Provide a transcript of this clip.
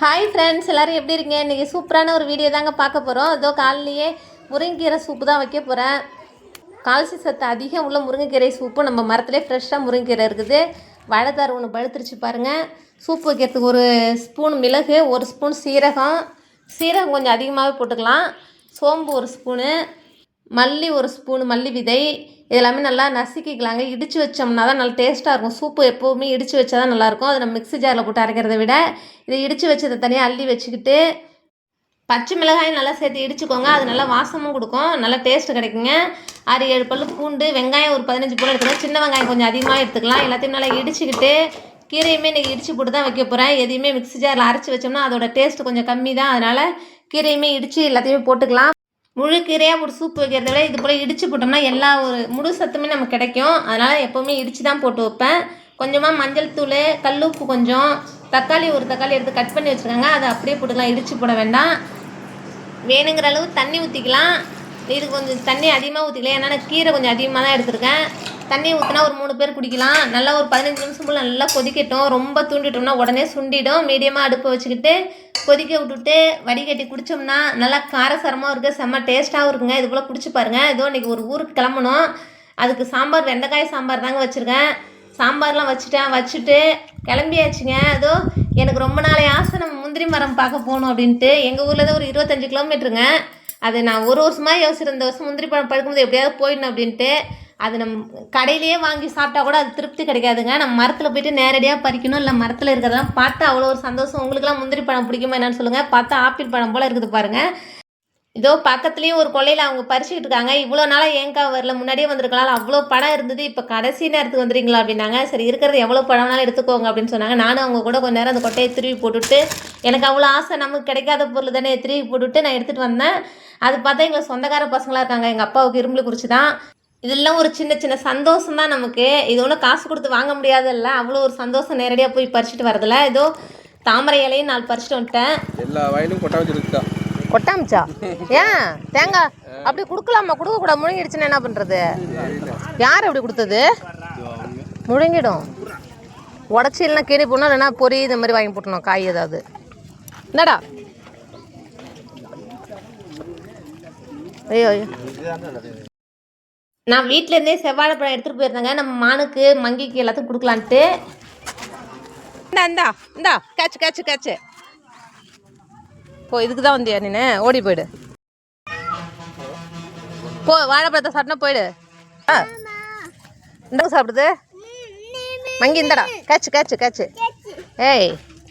Hi friends, எல்லோரும் எப்படி இருக்கீங்க? இன்றைக்கி சூப்பரான ஒரு வீடியோ தாங்க பார்க்க போகிறோம். இதோ காலையிலேயே முருங்கைக்கீரை சூப்பு தான் வைக்க போகிறேன். கால்சி சத்து அதிகம் உள்ள முருங்கைக்கீரை சூப்பு நம்ம மரத்துலேயே ஃப்ரெஷ்ஷாக முருங்கைக்கீரை இருக்குது. வாழைத்தார் ஒன்று பழுத்துருச்சு பாருங்கள். சூப்பு வைக்கிறதுக்கு ஒரு ஸ்பூன் மிளகு, ஒரு ஸ்பூன் சீரகம் கொஞ்சம் அதிகமாகவே போட்டுக்கலாம். சோம்பு ஒரு ஸ்பூனு, மல்லி ஒரு ஸ்பூனு, மல்லி விதை எல்லாமே நல்லா நசுக்கிக்கலாங்க. இடித்து வச்சோம்னா தான் நல்லா டேஸ்ட்டாக இருக்கும். சூப்பு எப்போவுமே இடித்து வச்சா தான் நல்லாயிருக்கும். அதை நம்ம மிக்ஸி ஜாரில் போட்டு அரைக்கிறத விட இதை இடித்து வச்சதை தனியாக அள்ளி வச்சுக்கிட்டு பச்சை மிளகாயும் நல்லா சேர்த்து இடிச்சுக்கோங்க. அது நல்லா வாசமும் கொடுக்கும், நல்லா டேஸ்ட்டு கிடைக்குங்க. 6-7 பல்லு பூண்டு, வெங்காயம் ஒரு 15 போல் எடுத்துக்கலாம். சின்ன வெங்காயம் கொஞ்சம் அதிகமாக எடுத்துக்கலாம். எல்லாத்தையும் நல்லா இடிச்சுக்கிட்டு கீரையுமே இன்றைக்கி இடித்து போட்டு தான் வைக்க போகிறேன். எதையுமே மிக்ஸி ஜாரில் அரைச்சி வச்சோம்னா அதோட டேஸ்ட்டு கொஞ்சம் கம்மி தான். அதனால் கீரையுமே இடித்து எல்லாத்தையுமே போட்டுக்கலாம். முழு கீரையாக ஒரு சூப்பு வைக்கிறத விட இது போல் இடித்து போட்டோம்னா எல்லா ஒரு முழு சத்துமே நமக்கு கிடைக்கும். அதனால் எப்போவுமே இடித்து தான் போட்டு வைப்பேன். கொஞ்சமாக மஞ்சள் தூள், கல்லுப்பு கொஞ்சம், தக்காளி ஒரு தக்காளி எடுத்து கட் பண்ணி வச்சுருக்காங்க, அதை அப்படியே போட்டுக்கலாம், இடித்து போட வேண்டாம். வேணுங்கிற அளவு தண்ணி ஊற்றிக்கலாம். இது கொஞ்சம் தண்ணி அதிகமாக ஊற்றிக்கலாம், ஏன்னா கீரை கொஞ்சம் அதிகமாக தான் எடுத்துருக்கேன். தண்ணி ஊற்றினா ஒரு 3 பேர் குடிக்கலாம். நல்லா ஒரு 15 நிமிஷம் போல் நல்லா கொதிக்கட்டும். ரொம்ப தூண்டிட்டோம்னா உடனே சுண்டிடும். மீடியமாக அடுப்பை வச்சுக்கிட்டு கொதிக்க விட்டுட்டு வடிகட்டி குடித்தோம்னா நல்லா காரசாரமாக இருக்குது, செம்ம டேஸ்ட்டாகவும் இருக்குங்க. இது போல் குடிச்சு பாருங்கள். ஏதோ இன்றைக்கி ஒரு ஊருக்கு கிளம்பணும். அதுக்கு சாம்பார், வெண்டைக்காய் சாம்பார் தாங்க வச்சுருக்கேன். சாம்பார்லாம் வச்சுட்டு கிளம்பியாச்சுங்க. ஏதோ எனக்கு ரொம்ப நாளை ஆசை நம்ம முந்திரி மரம் பார்க்க போகணும் அப்படின்ட்டு. எங்கள் ஊரில் தான் ஒரு 25 கிலோமீட்டருங்க. அது நான் ஒரு வருஷமாக யோசிச்சிருந்த, இந்த வருஷம் முந்திரி பழம் பழுக்கும்போது எப்படியாவது போயிடணும் அப்படின்ட்டு. அது நம்ம கடையிலேயே வாங்கி சாப்பிட்டா கூட அது திருப்தி கிடைக்காதுங்க. நம்ம மரத்தில் போய்ட்டு நேரடியாக பறிக்கணும். இல்லை மரத்தில் இருக்கிறதெல்லாம் பார்த்தா அவ்வளோ ஒரு சந்தோஷம். உங்களுக்குலாம் முந்திரி பழம் பிடிக்குமா என்னன்னு சொல்லுங்கள். பார்த்தா ஆப்பிள் பழம் போல் இருக்குது பாருங்கள். இதோ பக்கத்துலேயும் ஒரு கொள்ளையில் அவங்க பறிச்சுக்கிட்டு இருக்காங்க. இவ்வளோ நாளாக ஏங்கா வரல, முன்னாடியே வந்திருக்கலாம், அவ்வளோ பழம் இருந்தது, இப்போ கடைசி நேரத்துக்கு வந்துடுறீங்களா அப்படின்னாங்க. சரி, இருக்கிறது எவ்வளோ பழம்னாலும் எடுத்துக்கோங்க அப்படின்னு சொன்னாங்க. நானும் அவங்க கூட கொஞ்சம் நேரம் அந்த கொட்டையை திருவி போட்டுவிட்டு, எனக்கு அவ்வளோ ஆசை, நமக்கு கிடைக்காத பொருள் தானே, திருவி போட்டுவிட்டு நான் எடுத்துகிட்டு வந்தேன். அது பார்த்தா எங்களை சொந்தக்கார பசங்களாக இருக்காங்க. எங்கள் அப்பாவுக்கு இரும்புல குறிச்சி தான். இதெல்லாம் ஒரு சின்ன சின்ன சந்தோஷம் தான் நமக்கு. இது ஒன்றும் காசு கொடுத்து வாங்க முடியாதல்ல, அவ்வளோ ஒரு சந்தோஷம் நேரடியாக போய் பறிச்சுட்டு வரதில்ல. ஏதோ தாமரை இலையும் 4 பறிச்சுட்டு வந்துட்டேன். எல்லா வயலும் கொட்டாமிச்சா? ஏன் தேங்காய் அப்படி கொடுக்கலாமா? கொடுக்கக்கூடாது, முழுங்கிடுச்சுன்னா என்ன பண்ணுறது? யார் அப்படி கொடுத்தது? முழுங்கிடும். உடச்சி இல்லைனா கீழே போடணும், இல்லைனா பொறி இந்த மாதிரி வாங்கி போட்டணும், காய் ஏதாவது. என்னடா? ஐயோ ஐயோ, நான் வீட்டிலேருந்தே செவ்வாழைப்பழம் எடுத்துகிட்டு போயிருந்தேங்க. நம்ம மானுக்கு, மங்கிக்கு எல்லாத்துக்கும் கொடுக்கலான்ட்டு. இந்தா கேட்சு போ. இதுக்கு தான் வந்தியா நீ? ஓடி போயிடு போ. வாழைப்பழத்தை சாப்பிட்டா போயிடு. இந்தங்க சாப்பிடுது மங்கி. இந்தடா கேட்சு ஏய்